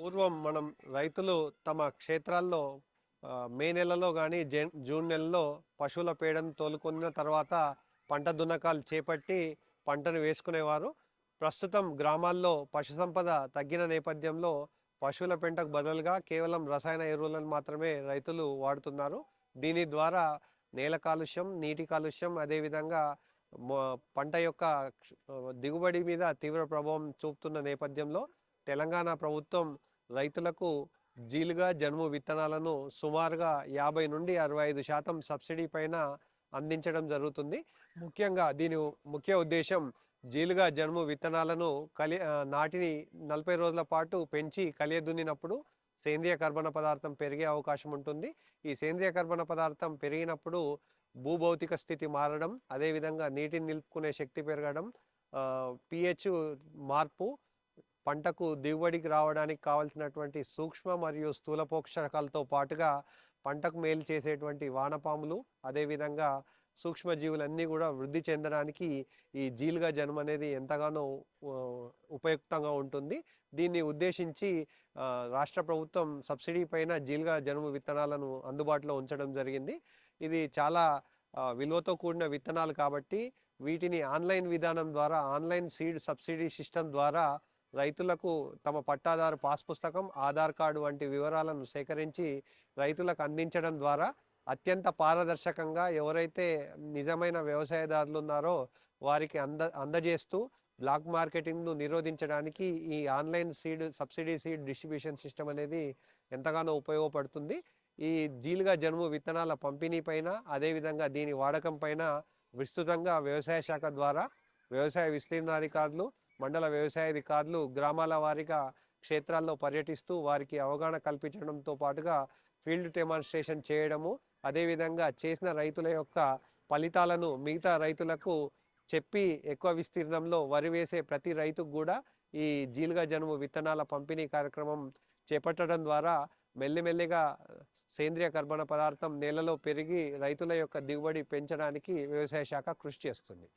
పూర్వం మనం రైతులు తమ క్షేత్రాల్లో మే నెలలో కానీ జూన్ నెలలో పశువుల పేడను తోలుకున్న తర్వాత పంట దున్నకాలు చేపట్టి పంటను వేసుకునేవారు. ప్రస్తుతం గ్రామాల్లో పశు సంపద తగ్గిన నేపథ్యంలో పశువుల పెంటకు బదులుగా కేవలం రసాయన ఎరువులను మాత్రమే రైతులు వాడుతున్నారు. దీని ద్వారా నేల కాలుష్యం, నీటి కాలుష్యం, అదేవిధంగా పంట యొక్క దిగుబడి మీద తీవ్ర ప్రభావం చూపుతున్న నేపథ్యంలో తెలంగాణ ప్రభుత్వం రైతులకు జీలుగా, జనుము విత్తనాలను సుమారుగా 50 నుండి 65% సబ్సిడీ పైన అందించడం జరుగుతుంది. ముఖ్యంగా దీని ముఖ్య ఉద్దేశం జీలుగా, జనుము విత్తనాలను నాటిని 40 రోజుల పాటు పెంచి కలియదున్నినప్పుడు సేంద్రియ కర్బన పదార్థం పెరిగే అవకాశం ఉంటుంది. ఈ సేంద్రియ కర్బన పదార్థం పెరిగినప్పుడు భూభౌతిక స్థితి మారడం, అదేవిధంగా నీటిని నిలుపుకునే శక్తి పెరగడం, పిహెచ్ మార్పు, పంటకు దిగుబడికి రావడానికి కావాల్సినటువంటి సూక్ష్మ మరియు స్థూల పోషకాలతో పాటుగా పంటకు మేలు చేసేటువంటి వానపాములు, అదేవిధంగా సూక్ష్మజీవులన్నీ కూడా వృద్ధి చెందడానికి ఈ జీలుగా జనుము అనేది ఎంతగానో ఆ, ఉపయుక్తంగా ఉంటుంది. దీన్ని ఉద్దేశించి రాష్ట్ర ప్రభుత్వం సబ్సిడీ పైన జీలుగా జనుము విత్తనాలను అందుబాటులో ఉంచడం జరిగింది. ఇది చాలా విలువతో కూడిన విత్తనాలు కాబట్టి వీటిని ఆన్లైన్ విధానం ద్వారా, ఆన్లైన్ సీడ్ సబ్సిడీ సిస్టమ్ ద్వారా రైతులకు తమ పట్టాదారు పాస్ పుస్తకం, ఆధార్ కార్డు వంటి వివరాలను సేకరించి రైతులకు అందించడం ద్వారా అత్యంత పారదర్శకంగా ఎవరైతే నిజమైన వ్యవసాయదారులు ఉన్నారో వారికి అందజేస్తూ బ్లాక్ మార్కెటింగ్ను నిరోధించడానికి ఈ online subsidy seed distribution system అనేది ఎంతగానో ఉపయోగపడుతుంది. ఈ జీలుగా జనుము విత్తనాల పంపిణీ పైన, అదేవిధంగా దీని వాడకం పైన విస్తృతంగా వ్యవసాయ శాఖ ద్వారా వ్యవసాయ విస్తీర్ణాధికారులు, మండల వ్యవసాయ అధికారులు గ్రామాల వారీగా క్షేత్రాల్లో పర్యటిస్తూ వారికి అవగాహన కల్పించడంతో పాటుగా ఫీల్డ్ డెమాన్స్ట్రేషన్ చేయడము, అదేవిధంగా చేసిన రైతుల యొక్క ఫలితాలను మిగతా రైతులకు చెప్పి ఎక్కువ విస్తీర్ణంలో వరి వేసే ప్రతి రైతుకు కూడా ఈ జీలుగా జనుము విత్తనాల పంపిణీ కార్యక్రమం చేపట్టడం ద్వారా మెల్లిమెల్లిగా సేంద్రియ కర్బన పదార్థం నేలలో పెరిగి రైతుల యొక్క దిగుబడి పెంచడానికి వ్యవసాయ శాఖ కృషి చేస్తుంది.